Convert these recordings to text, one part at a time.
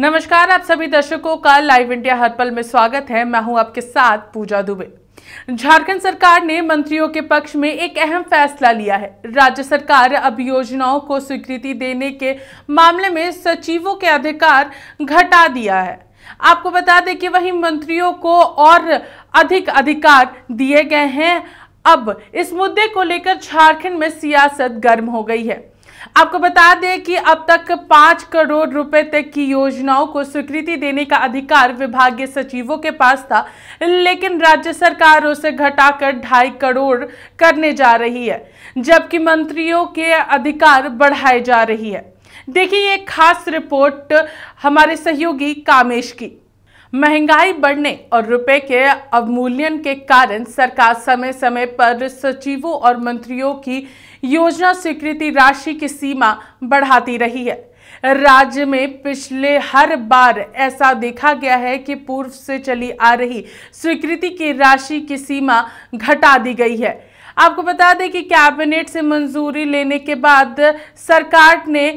नमस्कार, आप सभी दर्शकों का लाइव इंडिया हर पल में स्वागत है। मैं हूं आपके साथ पूजा दुबे। झारखंड सरकार ने मंत्रियों के पक्ष में एक अहम फैसला लिया है। राज्य सरकार अब योजनाओं को स्वीकृति देने के मामले में सचिवों के अधिकार घटा दिया है। आपको बता दें कि वहीं मंत्रियों को और अधिक अधिकार दिए गए हैं। अब इस मुद्दे को लेकर झारखंड में सियासत गर्म हो गई है। आपको बता दें कि अब तक 5 करोड़ रुपए तक की योजनाओं को स्वीकृति देने का अधिकार विभागीय सचिवों के पास था, लेकिन राज्य सरकार उसे घटाकर 2.5 करोड़ करने जा रही है, जबकि मंत्रियों के अधिकार बढ़ाए जा रही है। देखिए ये खास रिपोर्ट हमारे सहयोगी कामेश की। महंगाई बढ़ने और रुपए के अवमूल्यन के कारण सरकार समय समय पर सचिवों और मंत्रियों की योजना स्वीकृति राशि की सीमा बढ़ाती रही है। राज्य में पिछले हर बार ऐसा देखा गया है कि पूर्व से चली आ रही स्वीकृति की राशि की सीमा घटा दी गई है। आपको बता दें कि कैबिनेट से मंजूरी लेने के बाद सरकार ने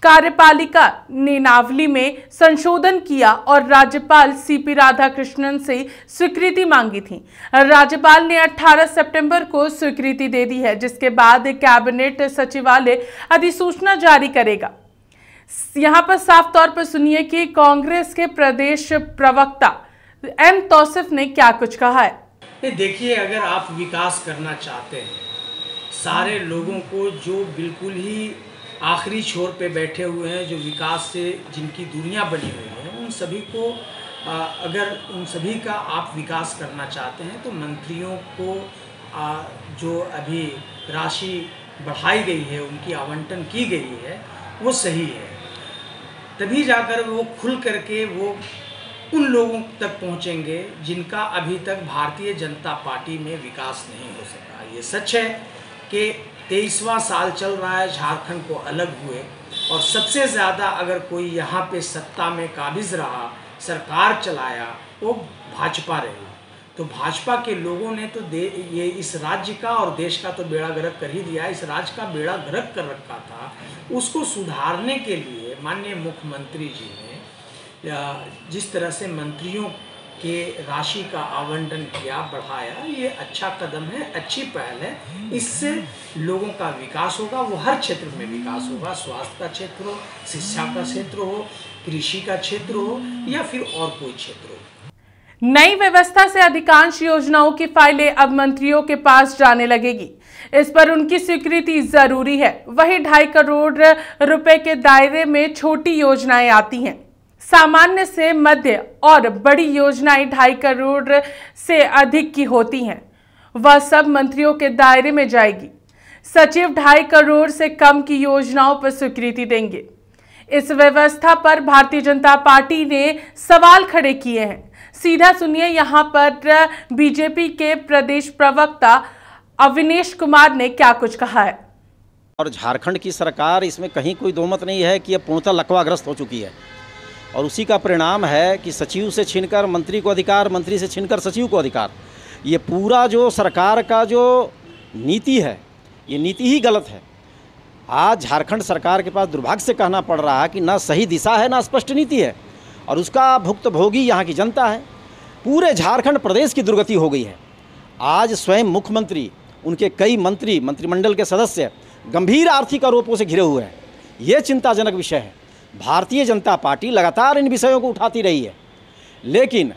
कार्यपालिका नियमावली में संशोधन किया और राज्यपाल सीपी राधाकृष्णन से स्वीकृति मांगी थी। राज्यपाल ने 18 सितंबर को स्वीकृति दे दी है, जिसके बाद कैबिनेट सचिवालय अधिसूचना जारी करेगा। यहां पर साफ तौर पर सुनिए कि कांग्रेस के प्रदेश प्रवक्ता एम तौसिफ ने क्या कुछ कहा है। देखिए, अगर आप विकास करना चाहते हैं, सारे लोगों को जो बिल्कुल ही आखिरी छोर पे बैठे हुए हैं, जो विकास से जिनकी दूरियां बनी हुई हैं, उन सभी को अगर उन सभी का आप विकास करना चाहते हैं तो मंत्रियों को जो अभी राशि बढ़ाई गई है, उनकी आवंटन की गई है, वो सही है। तभी जाकर वो खुल करके वो उन लोगों तक पहुंचेंगे जिनका अभी तक भारतीय जनता पार्टी में विकास नहीं हो सका। ये सच है कि 23वां साल चल रहा है, झारखंड को अलग हुए, और सबसे ज़्यादा अगर कोई यहाँ पे सत्ता में काबिज रहा, सरकार चलाया, वो भाजपा रही। तो भाजपा के लोगों ने तो ये इस राज्य का और देश का तो बेड़ा गर्क कर ही दिया। इस राज्य का बेड़ा गर्क कर रखा था। उसको सुधारने के लिए माननीय मुख्यमंत्री जी ने जिस तरह से मंत्रियों के राशि का आवंटन किया, बढ़ाया, ये अच्छा कदम है, अच्छी पहल है। इससे लोगों का विकास होगा, वो हर क्षेत्र में विकास होगा। स्वास्थ्य का क्षेत्र हो, शिक्षा का क्षेत्र हो, कृषि का क्षेत्र हो, या फिर और कोई क्षेत्र हो। नई व्यवस्था से अधिकांश योजनाओं की फाइलें अब मंत्रियों के पास जाने लगेगी। इस पर उनकी स्वीकृति जरूरी है। वहीं 2.5 करोड़ रुपए के दायरे में छोटी योजनाएं आती हैं। सामान्य से मध्य और बड़ी योजनाएं 2.5 करोड़ से अधिक की होती हैं, वह सब मंत्रियों के दायरे में जाएगी। सचिव 2.5 करोड़ से कम की योजनाओं पर स्वीकृति देंगे। इस व्यवस्था पर भारतीय जनता पार्टी ने सवाल खड़े किए हैं। सीधा सुनिए, यहां पर बीजेपी के प्रदेश प्रवक्ता अविनेश कुमार ने क्या कुछ कहा है। और झारखंड की सरकार, इसमें कहीं कोई दो मत नहीं है कि यह पूर्णतः लकवाग्रस्त हो चुकी है, और उसी का परिणाम है कि सचिव से छीनकर मंत्री को अधिकार, मंत्री से छीनकर सचिव को अधिकार। ये पूरा जो सरकार का जो नीति है, ये नीति ही गलत है। आज झारखंड सरकार के पास दुर्भाग्य से कहना पड़ रहा है कि ना सही दिशा है, ना स्पष्ट नीति है, और उसका भुक्तभोगी यहाँ की जनता है। पूरे झारखंड प्रदेश की दुर्गति हो गई है। आज स्वयं मुख्यमंत्री, उनके कई मंत्री, मंत्रिमंडल के सदस्य गंभीर आर्थिक आरोपों से घिरे हुए हैं। ये चिंताजनक विषय है। भारतीय जनता पार्टी लगातार इन विषयों को उठाती रही है, लेकिन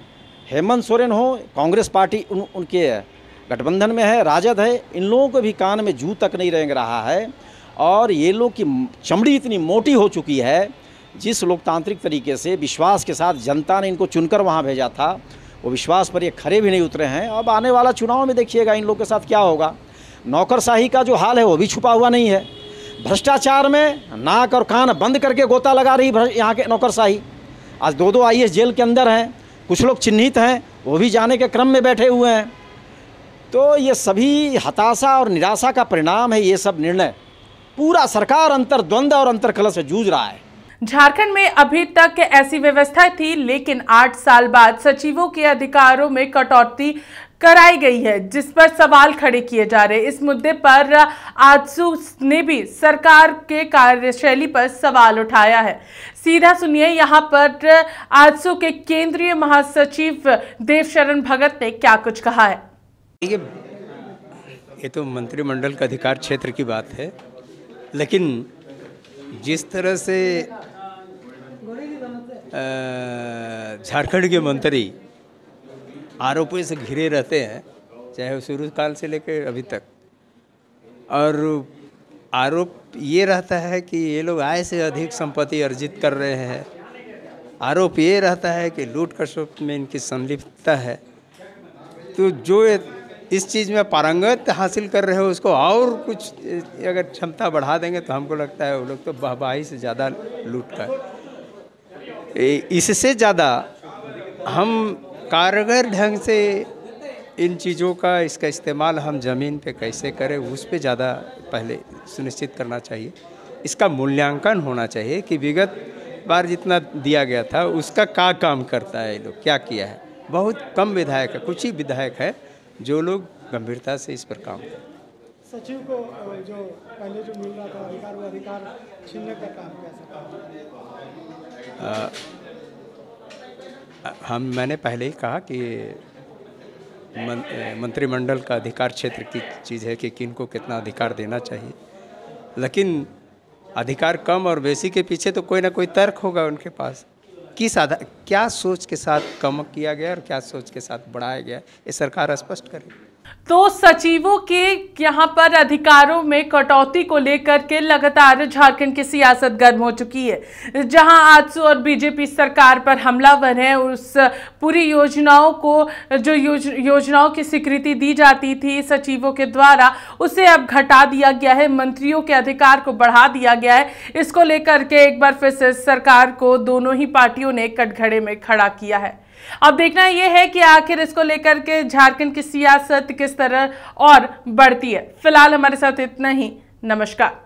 हेमंत सोरेन हो, कांग्रेस पार्टी उनके गठबंधन में है, राजद है, इन लोगों को भी कान में जू तक नहीं रेंग रहा है। और ये लोग की चमड़ी इतनी मोटी हो चुकी है, जिस लोकतांत्रिक तरीके से विश्वास के साथ जनता ने इनको चुनकर वहाँ भेजा था, वो विश्वास पर ये खरे भी नहीं उतरे हैं। अब आने वाला चुनाव में देखिएगा इन लोग के साथ क्या होगा। नौकरशाही का जो हाल है वो भी छुपा हुआ नहीं है। भ्रष्टाचार में नाक और कान बंद करके गोता लगा रही यहाँ के नौकरशाही। आज 2 IAS जेल के अंदर हैं, कुछ लोग चिन्हित हैं, वो भी जाने के क्रम में बैठे हुए हैं। तो ये सभी हताशा और निराशा का परिणाम है। ये सब निर्णय पूरा सरकार अंतर्द्वंद और अंतर्कलह से जूझ रहा है। झारखंड में अभी तक ऐसी व्यवस्था थी, लेकिन 8 साल बाद सचिवों के अधिकारों में कटौती कराई गई है, जिस पर सवाल खड़े किए जा रहे हैं। इस मुद्दे पर आजसू ने भी सरकार के कार्यशैली पर सवाल उठाया है। सीधा सुनिए यहाँ पर आजसू के केंद्रीय महासचिव देवशरण भगत ने क्या कुछ कहा है। ये तो मंत्रिमंडल का अधिकार क्षेत्र की बात है, लेकिन जिस तरह से झारखंड के मंत्री आरोपों से घिरे रहते हैं, चाहे वो शुरू काल से लेकर अभी तक, और आरोप ये रहता है कि ये लोग आय से अधिक संपत्ति अर्जित कर रहे हैं, आरोप ये रहता है कि लूट खसोट में इनकी संलिप्तता है। तो जो इस चीज़ में पारंगत हासिल कर रहे हो उसको और कुछ अगर क्षमता बढ़ा देंगे तो हमको लगता है वो लोग तो वाहवाही से ज़्यादा लूट कर, इससे ज़्यादा हम कारगर ढंग से इन चीज़ों का इसका इस्तेमाल हम ज़मीन पे कैसे करें उस पे ज़्यादा पहले सुनिश्चित करना चाहिए। इसका मूल्यांकन होना चाहिए कि विगत बार जितना दिया गया था उसका क्या काम करता है, ये लोग क्या किया है। बहुत कम विधायक है, कुछ ही विधायक है जो लोग गंभीरता से इस पर काम करें। सचिव को जो पहले जो मिल रहा था अधिकार, वो अधिकार छीनने का काम कैसे? मैंने पहले ही कहा कि मंत्रिमंडल का अधिकार क्षेत्र की चीज़ है कि किनको कितना अधिकार देना चाहिए, लेकिन अधिकार कम और बेसी के पीछे तो कोई ना कोई तर्क होगा उनके पास। क्या सोच के साथ कम किया गया और क्या सोच के साथ बढ़ाया गया, ये सरकार स्पष्ट करे। तो सचिवों के यहाँ पर अधिकारों में कटौती को लेकर के लगातार झारखंड की सियासत गर्म हो चुकी है। जहां आजसू और बीजेपी सरकार पर हमलावर है, उस पूरी योजनाओं को, जो योजनाओं की स्वीकृति दी जाती थी सचिवों के द्वारा, उसे अब घटा दिया गया है, मंत्रियों के अधिकार को बढ़ा दिया गया है। इसको लेकर के एक बार फिर से सरकार को दोनों ही पार्टियों ने कटघरे में खड़ा किया है। अब देखना यह है कि आखिर इसको लेकर के झारखंड की सियासत किस तरह और बढ़ती है। फिलहाल हमारे साथ इतना ही। नमस्कार।